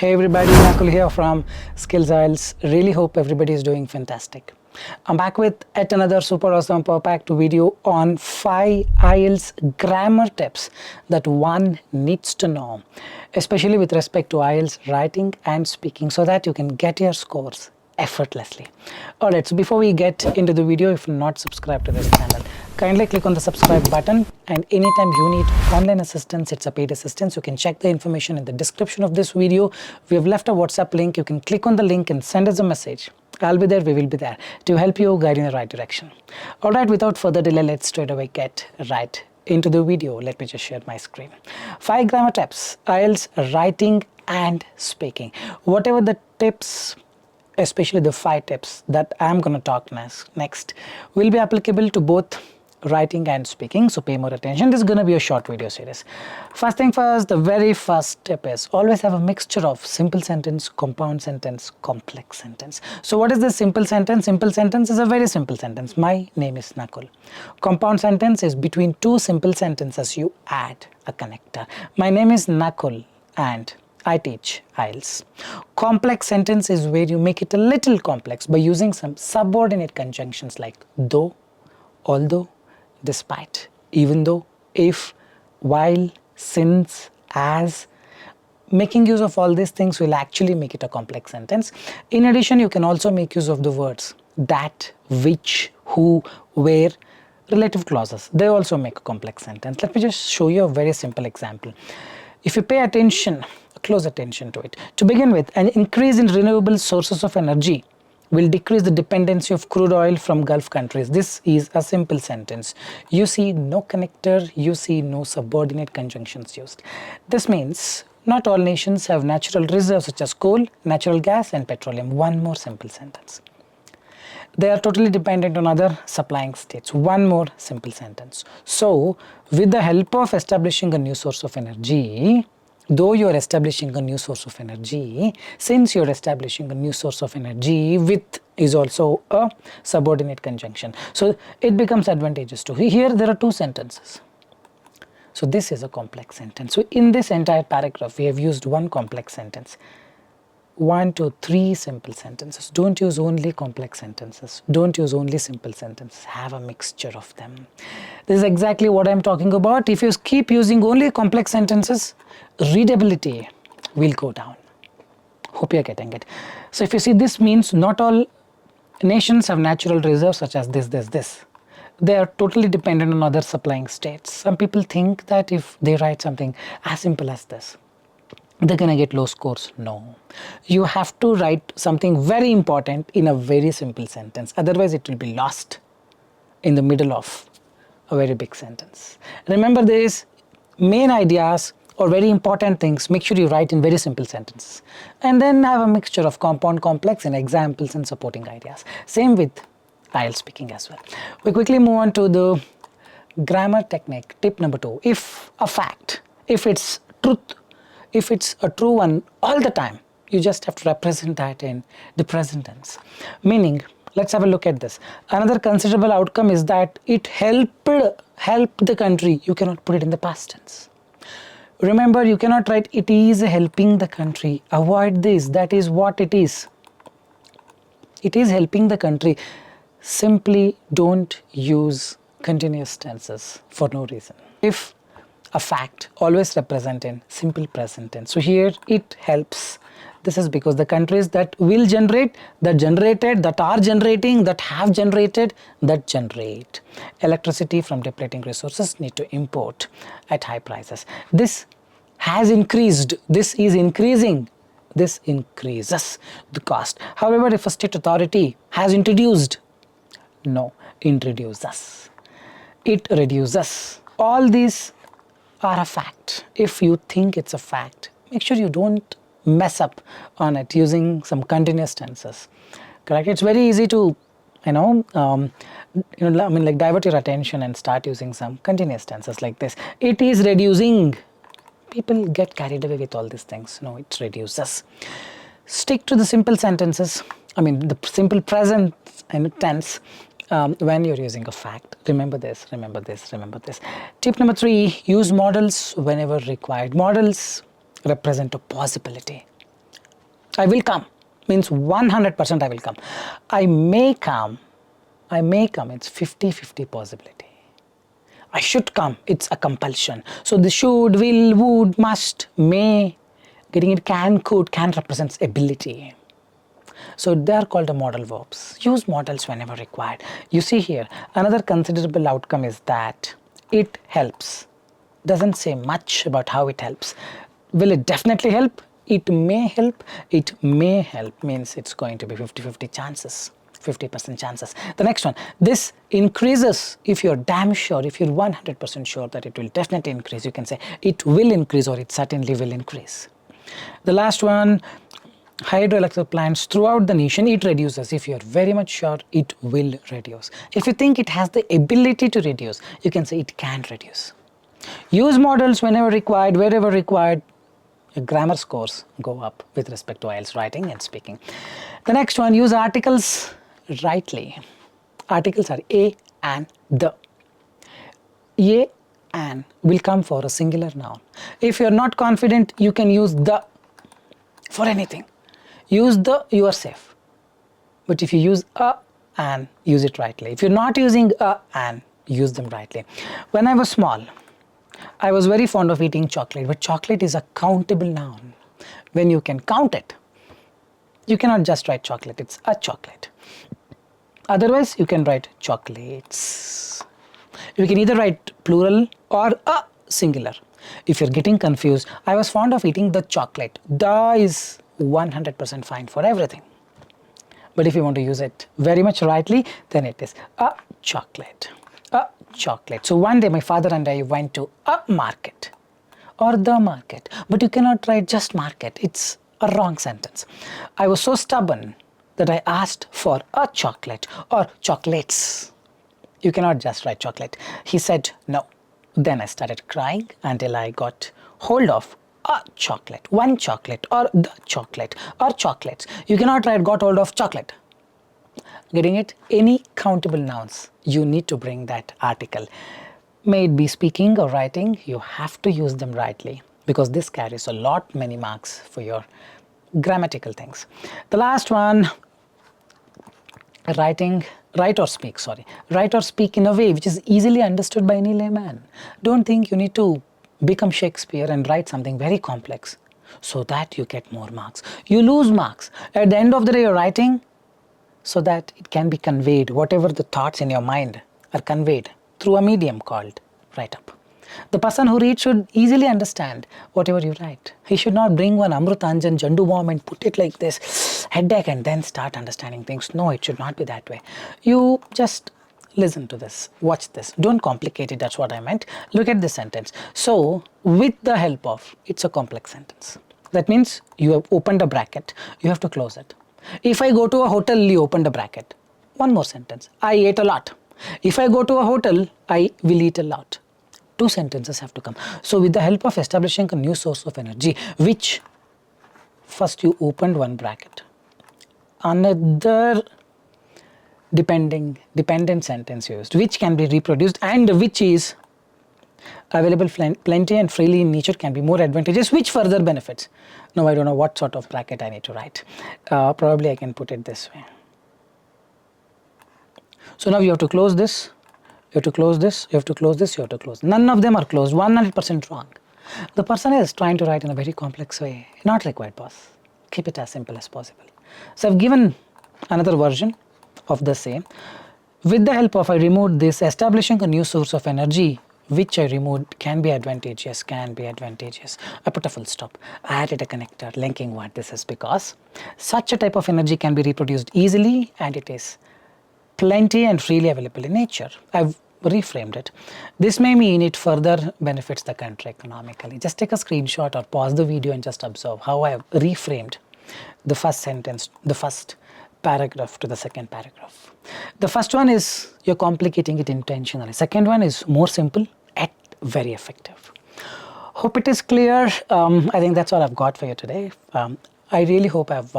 Hey everybody, Nakul here from Skills IELTS. Really hope everybody is doing fantastic. I'm back with yet another super awesome packed video on 5 IELTS grammar tips that one needs to know, especially with respect to IELTS writing and speaking, so that you can get your scores effortlessly. Alright, so before we get into the video, if you're not subscribed to this channel, kindly click on the subscribe button, and anytime you need online assistance, it's a paid assistance, you can check the information in the description of this video. We have left a WhatsApp link. You can click on the link and send us a message. I'll be there, we will be there to help you guide in the right direction. Alright, without further delay, let's straight away get right into the video. Let me just share my screen. 5 grammar tips, IELTS writing and speaking. Whatever the tips, especially the 5 tips that I'm going to talk next will be applicable to both writing and speaking, so pay more attention. This is going to be a short video series. First thing first, the very first tip is always have a mixture of simple sentence, compound sentence, complex sentence. So what is this simple sentence? Simple sentence is a very simple sentence. My name is Nakul. Compound sentence is between two simple sentences you add a connector. My name is Nakul and I teach IELTS. Complex sentence is where you make it a little complex by using some subordinate conjunctions like though, although, despite, even though, if, while, since, as. Making use of all these things will actually make it a complex sentence. In addition, you can also make use of the words that, which, who, where, relative clauses. They also make a complex sentence. Let me just show you a very simple example. If you pay attention, close attention to it. To begin with, an increase in renewable sources of energy will decrease the dependency of crude oil from Gulf countries. This is a simple sentence. You see no connector, you see no subordinate conjunctions used. This means not all nations have natural reserves such as coal, natural gas and petroleum. One more simple sentence. They are totally dependent on other supplying states. One more simple sentence. So, with the help of establishing a new source of energy, though you are establishing a new source of energy, since you are establishing a new source of energy, with is also a subordinate conjunction. So, it becomes advantageous to. Here there are two sentences. So, this is a complex sentence. So, in this entire paragraph, we have used one complex sentence. 1, 2, 3 simple sentences. Don't use only complex sentences. Don't use only simple sentences. Have a mixture of them. This is exactly what I'm talking about. If you keep using only complex sentences, readability will go down. Hope you're getting it. So if you see, this means not all nations have natural reserves such as this. They are totally dependent on other supplying states. Some people think that if they write something as simple as this, they're going to get low scores. No. You have to write something very important in a very simple sentence. Otherwise, it will be lost in the middle of a very big sentence. Remember this, main ideas or very important things, make sure you write in very simple sentences. And then have a mixture of compound, complex and examples and supporting ideas. Same with IELTS speaking as well. We quickly move on to the grammar technique. Tip number 2. If a fact, if it's truth, if it's a true one all the time, you just have to represent that in the present tense. Meaning, let's have a look at this. Another considerable outcome is that it helped the country. You cannot put it in the past tense. Remember, you cannot write it is helping the country. Avoid this. That is what it is. It is helping the country. Simply don't use continuous tenses for no reason. If a fact, always represent in simple present tense. So here it helps. This is because the countries that will generate, that generated, that are generating, that have generated, that generate electricity from depleting resources need to import at high prices. This has increased. This is increasing. This increases the cost. However, if a state authority has introduced, no, introduces, it reduces. All these are a fact. If you think it's a fact, make sure you don't mess up on it using some continuous tenses. Correct? It's very easy to, divert your attention and start using some continuous tenses like this. It is reducing. People get carried away with all these things. No, it reduces. Stick to the simple sentences. The simple present tense. When you're using a fact. Remember this, remember this, remember this. Tip number 3, use modals whenever required. Modals represent a possibility. I will come means 100% I will come. I may come, it's 50-50 possibility. I should come, it's a compulsion. So the should, will, would, must, may, getting it can, could, can represents ability. So they are called the modal verbs. Use modals whenever required. You see here, another considerable outcome is that it helps. Doesn't say much about how it helps. Will it definitely help? It may help. It may help means it's going to be 50-50 chances. 50% chances. The next one, this increases. If you're damn sure, if you're 100% sure that it will definitely increase, you can say it will increase or it certainly will increase. The last one, hydroelectric plants throughout the nation, it reduces. If you're very much sure, it will reduce. If you think it has the ability to reduce, you can say it can reduce. Use modals whenever required, wherever required. Your grammar scores go up with respect to IELTS writing and speaking. The next one, use articles rightly. Articles are a and the. A and will come for a singular noun. If you're not confident, you can use the for anything. Use the, you are safe. But if you use a and, use it rightly. If you're not using a and, use them rightly. When I was small, I was very fond of eating chocolate, but chocolate is a countable noun. When you can count it, you cannot just write chocolate, it's a chocolate. Otherwise, you can write chocolates. You can either write plural or a singular. If you're getting confused, I was fond of eating the chocolate. The is 100% fine for everything. But if you want to use it very much rightly, then it is a chocolate. A chocolate. So one day my father and I went to a market or the market. But you cannot write just market. It's a wrong sentence. I was so stubborn that I asked for a chocolate or chocolates. You cannot just write chocolate. He said no. Then I started crying until I got hold of a chocolate, one chocolate or the chocolate or chocolates. You cannot write got hold of chocolate. Getting it? Any countable nouns, you need to bring that article. May it be speaking or writing, you have to use them rightly because this carries a lot many marks for your grammatical things. The last one, write or speak in a way which is easily understood by any layman. Don't think you need to become Shakespeare and write something very complex so that you get more marks. You lose marks. At the end of the day, you're writing so that it can be conveyed, whatever the thoughts in your mind are conveyed through a medium called write-up. The person who reads should easily understand whatever you write. He should not bring one Amrutanjan Jandu bomb and put it like this, headache, and then start understanding things. No, it should not be that way. You just listen to this, watch this. Don't complicate it, that's what I meant. Look at this sentence. So, with the help of, it's a complex sentence. That means you have opened a bracket, you have to close it. If I go to a hotel, you opened a bracket. One more sentence. I ate a lot. If I go to a hotel, I will eat a lot. Two sentences have to come. So with the help of establishing a new source of energy, which first you opened one bracket, another dependent sentence used, which can be reproduced and which is available plenty and freely in nature, can be more advantageous, which further benefits. Now I don't know what sort of bracket I need to write. Probably I can put it this way. So now you have to close this. You have to close this, you have to close this, you have to close. None of them are closed, 100% wrong. The person is trying to write in a very complex way. Not required pause. Keep it as simple as possible. So I've given another version of the same. With the help of, I removed this, establishing a new source of energy, which I removed, can be advantageous, can be advantageous. I put a full stop. I added a connector linking what this is because such a type of energy can be reproduced easily and it is plenty and freely available in nature. I've reframed it. This may mean it further benefits the country economically. Just take a screenshot or pause the video and just observe how I have reframed the first sentence, the first paragraph to the second paragraph. The first one is you're complicating it intentionally. Second one is more simple yet very effective. Hope it is clear. I think that's all I've got for you today. I really hope I've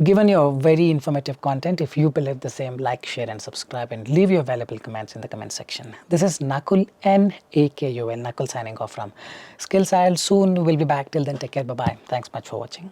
given you a very informative content. If you believe the same, like, share and subscribe and leave your valuable comments in the comment section. This is Nakul, Nakul, signing off from Skills IELTS. Soon we'll be back. Till then, take care. Bye-bye. Thanks much for watching.